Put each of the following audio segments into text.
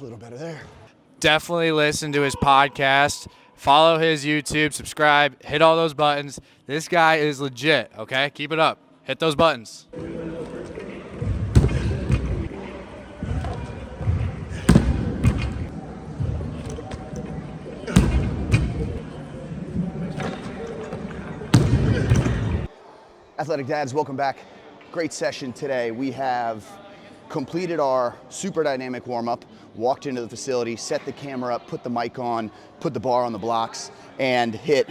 A little better there. Definitely listen to his podcast. Follow his YouTube, subscribe, hit all those buttons. This guy is legit, okay? Keep it up. Hit those buttons. Athletic Dads, welcome back. Great session today. We have completed our super dynamic warm-up, walked into the facility, set the camera up, put the mic on, put the bar on the blocks, and hit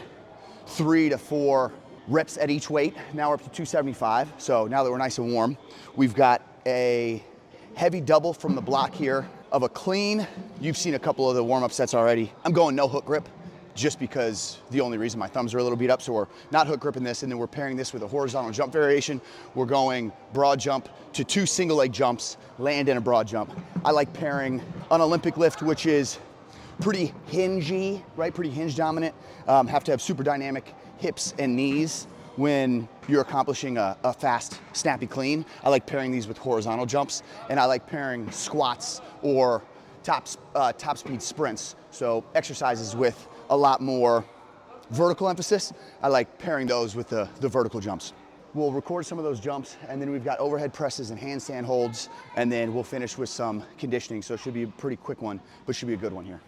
3 to 4 reps at each weight. Now we're up to 275. So now that we're nice and warm, we've got a heavy double from the block here of a clean. You've seen a couple of the warm-up sets already. I'm going no hook grip, just because the only reason my thumbs are a little beat up, so we're not hook gripping this, and then we're pairing this with a horizontal jump variation. We're going broad jump to 2 single leg jumps, land in a broad jump. I like pairing an Olympic lift, which is pretty hingy, right? Pretty hinge dominant. Have to have super dynamic hips and knees when you're accomplishing a fast, snappy clean. I like pairing these with horizontal jumps, and I like pairing squats or top speed sprints. So exercises with a lot more vertical emphasis. I like pairing those with the vertical jumps. We'll record some of those jumps, and then we've got overhead presses and handstand holds, and then we'll finish with some conditioning. So it should be a pretty quick one, but should be a good one here.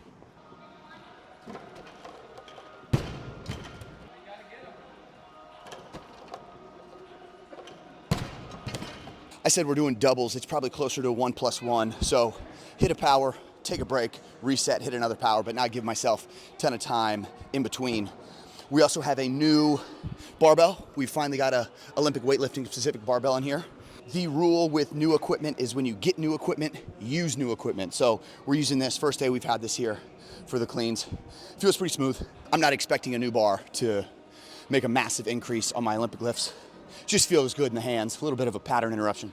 I said we're doing doubles. It's probably closer to 1 + 1. So hit a power, take a break, reset, hit another power, but not give myself a ton of time in between. We also have a new barbell. We finally got a Olympic weightlifting specific barbell in here. The rule with new equipment is when you get new equipment, use new equipment. So we're using this. First day we've had this here for the cleans. Feels pretty smooth. I'm not expecting a new bar to make a massive increase on my Olympic lifts. Just feels good in the hands. A little bit of a pattern interruption.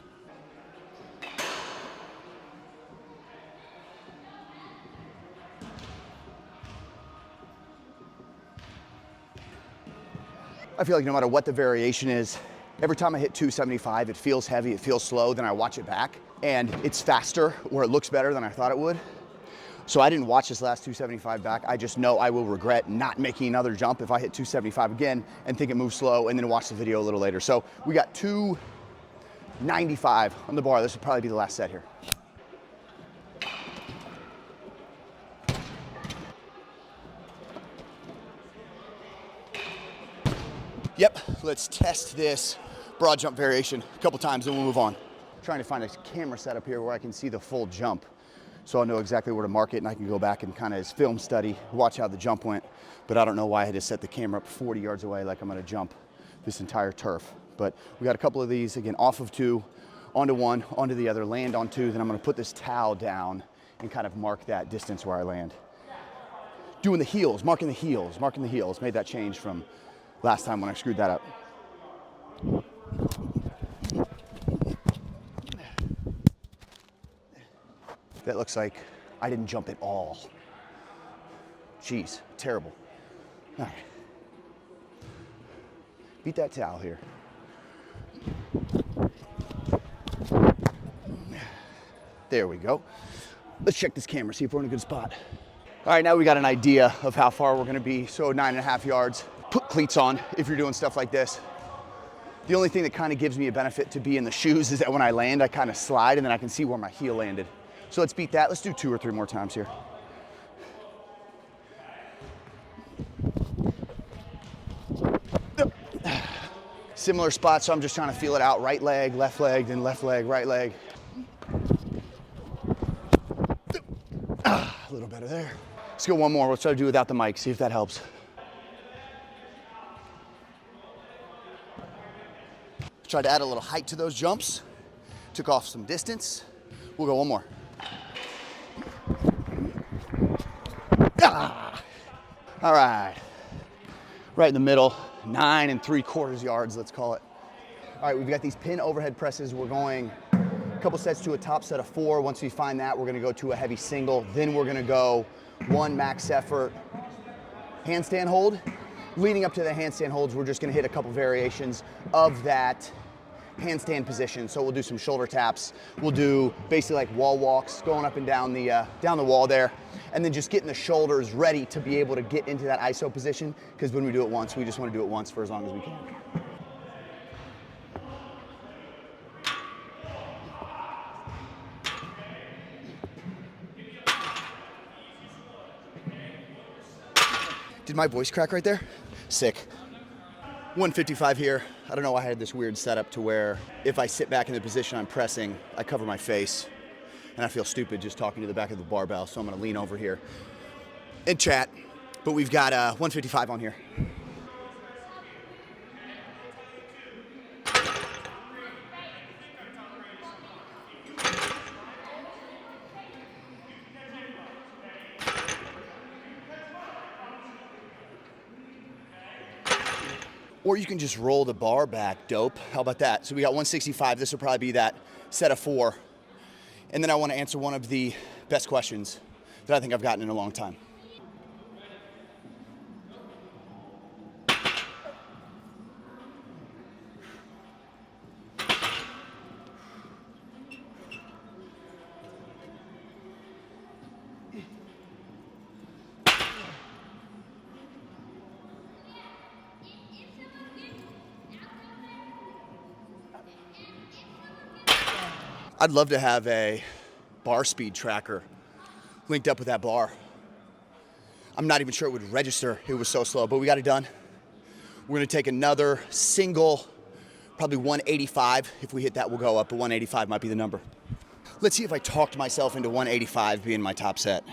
I feel like no matter what the variation is, every time I hit 275, it feels heavy, it feels slow, then I watch it back, and it's faster, or it looks better than I thought it would. So I didn't watch this last 275 back. I just know I will regret not making another jump if I hit 275 again and think it moves slow, and then watch the video a little later. So we got 295 on the bar. This will probably be the last set here. Yep, let's test this broad jump variation a couple times and we'll move on. Trying to find a camera setup here where I can see the full jump, so I'll know exactly where to mark it, and I can go back and kind of as film study, watch how the jump went. But I don't know why I had to set the camera up 40 yards away like I'm gonna jump this entire turf. But we got a couple of these, again, off of 2, onto 1, onto the other, land on 2, then I'm gonna put this towel down and kind of mark that distance where I land. Doing the heels, marking the heels, marking the heels. Made that change from last time when I screwed that up. That looks like I didn't jump at all. Jeez, terrible. All right. Beat that towel here. There we go. Let's check this camera, see if we're in a good spot. All right, now we got an idea of how far we're gonna be, so 9.5 yards. Put cleats on if you're doing stuff like this. The only thing that kind of gives me a benefit to be in the shoes is that when I land, I kind of slide and then I can see where my heel landed. So let's beat that. Let's do 2 or 3 more times here. Similar spot, so I'm just trying to feel it out. Right leg, then left leg, right leg. A little better there. Let's go one more. Let's try to do without the mic, see if that helps. Tried to add a little height to those jumps. Took off some distance. We'll go one more. All right. Right in the middle, 9 3/4 yards, let's call it. All right, we've got these pin overhead presses. We're going a couple sets to a top set of 4. Once we find that, we're gonna go to a heavy single. Then we're gonna go 1 max effort handstand hold. Leading up to the handstand holds, we're just gonna hit a couple variations of that handstand position. So we'll do some shoulder taps. We'll do basically like wall walks, going up and down the wall there, and then just getting the shoulders ready to be able to get into that ISO position, because when we do it once, we just want to do it once for as long as we can. Did my voice crack right there? Sick. 155 here. I don't know why I had this weird setup to where if I sit back in the position I'm pressing, I cover my face, and I feel stupid just talking to the back of the barbell, so I'm gonna lean over here and chat. But we've got 155 on here. Or you can just roll the bar back, dope. How about that? So we got 165, this will probably be that set of 4. And then I wanna answer one of the best questions that I think I've gotten in a long time. I'd love to have a bar speed tracker linked up with that bar. I'm not even sure it would register, it was so slow, but we got it done. We're gonna take another single, probably 185. If we hit that, we'll go up, but 185 might be the number. Let's see if I talked myself into 185 being my top set.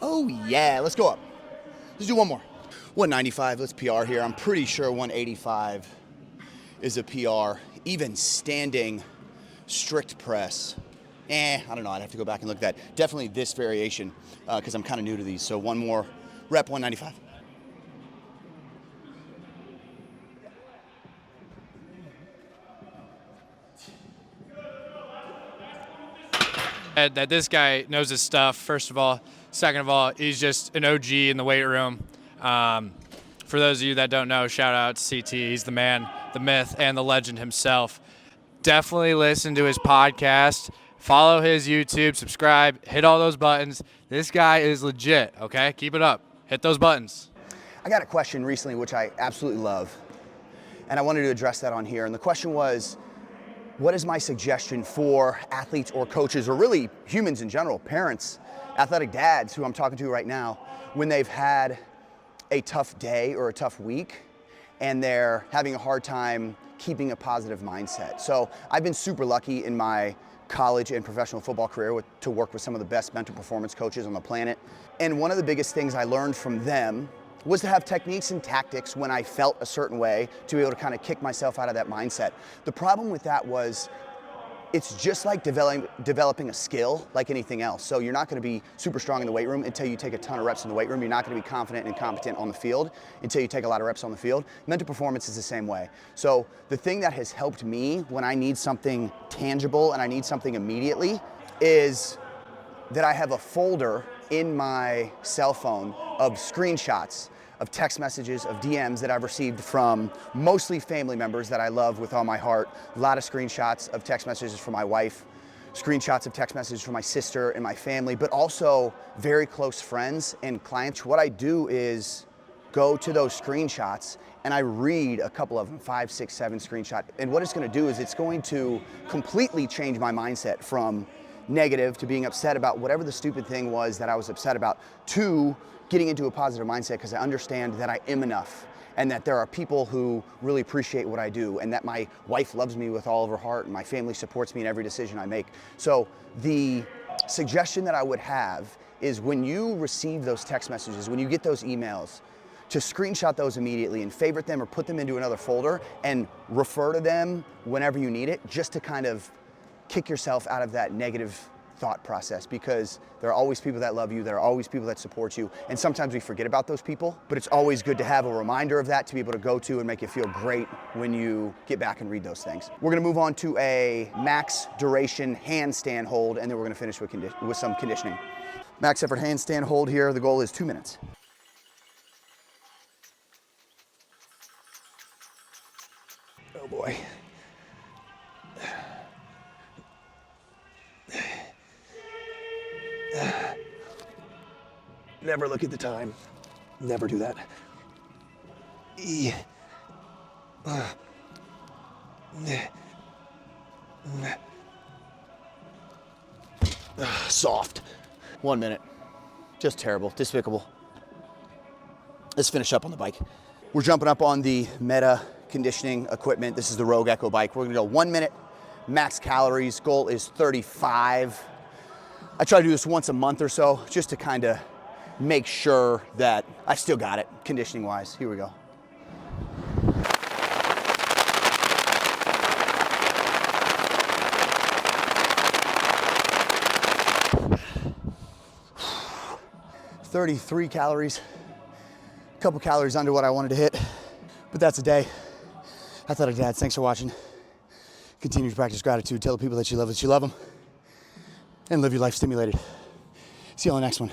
Oh yeah, let's go up. Let's do one more. 195, let's PR here. I'm pretty sure 185 is a PR. Even standing strict press. I don't know, I'd have to go back and look at that. Definitely this variation, because I'm kind of new to these. So one more rep, 195. That this guy knows his stuff, first of all. Second of all, he's just an OG in the weight room. For those of you that don't know, shout out to CT. He's the man, the myth, and the legend himself. Definitely listen to his podcast. Follow his YouTube, subscribe, hit all those buttons. This guy is legit, okay? Keep it up. Hit those buttons. I got a question recently, which I absolutely love, and I wanted to address that on here. And the question was, what is my suggestion for athletes or coaches, or really humans in general, parents, athletic dads who I'm talking to right now, when they've had a tough day or a tough week and they're having a hard time keeping a positive mindset? So I've been super lucky in my college and professional football career to work with some of the best mental performance coaches on the planet. And one of the biggest things I learned from them was to have techniques and tactics when I felt a certain way to be able to kind of kick myself out of that mindset. The problem with that was it's just like developing a skill like anything else. So you're not gonna be super strong in the weight room until you take a ton of reps in the weight room. You're not gonna be confident and competent on the field until you take a lot of reps on the field. Mental performance is the same way. So the thing that has helped me when I need something tangible and I need something immediately is that I have a folder in my cell phone of screenshots of text messages, of DMs that I've received from mostly family members that I love with all my heart. A lot of screenshots of text messages from my wife, screenshots of text messages from my sister and my family, but also very close friends and clients. What I do is go to those screenshots and I read a couple of them, 5, 6, 7 screenshots. And what it's gonna do is it's going to completely change my mindset from negative to being upset about whatever the stupid thing was that I was upset about to getting into a positive mindset, because I understand that I am enough and that there are people who really appreciate what I do and that my wife loves me with all of her heart and my family supports me in every decision I make. So the suggestion that I would have is when you receive those text messages, when you get those emails, to screenshot those immediately and favorite them or put them into another folder and refer to them whenever you need it, just to kind of kick yourself out of that negative thought process, because there are always people that love you, there are always people that support you, and sometimes we forget about those people, but it's always good to have a reminder of that to be able to go to and make you feel great when you get back and read those things. We're gonna move on to a max duration handstand hold, and then we're gonna finish with some conditioning. Max effort handstand hold here. The goal is 2 minutes. Oh boy. Never look at the time. Never do that. Soft. 1 minute. Just terrible, despicable. Let's finish up on the bike. We're jumping up on the Meta conditioning equipment. This is the Rogue Echo bike. We're gonna go 1 minute, max calories. Goal is 35. I try to do this once a month or so, just to kind of make sure that I still got it, conditioning wise. Here we go. $33 calories, a couple calories under what I wanted to hit, but that's a day. Athletic Dads, thanks for watching. Continue to practice gratitude. Tell the people that you love them, and live your life stimulated. See you on the next one.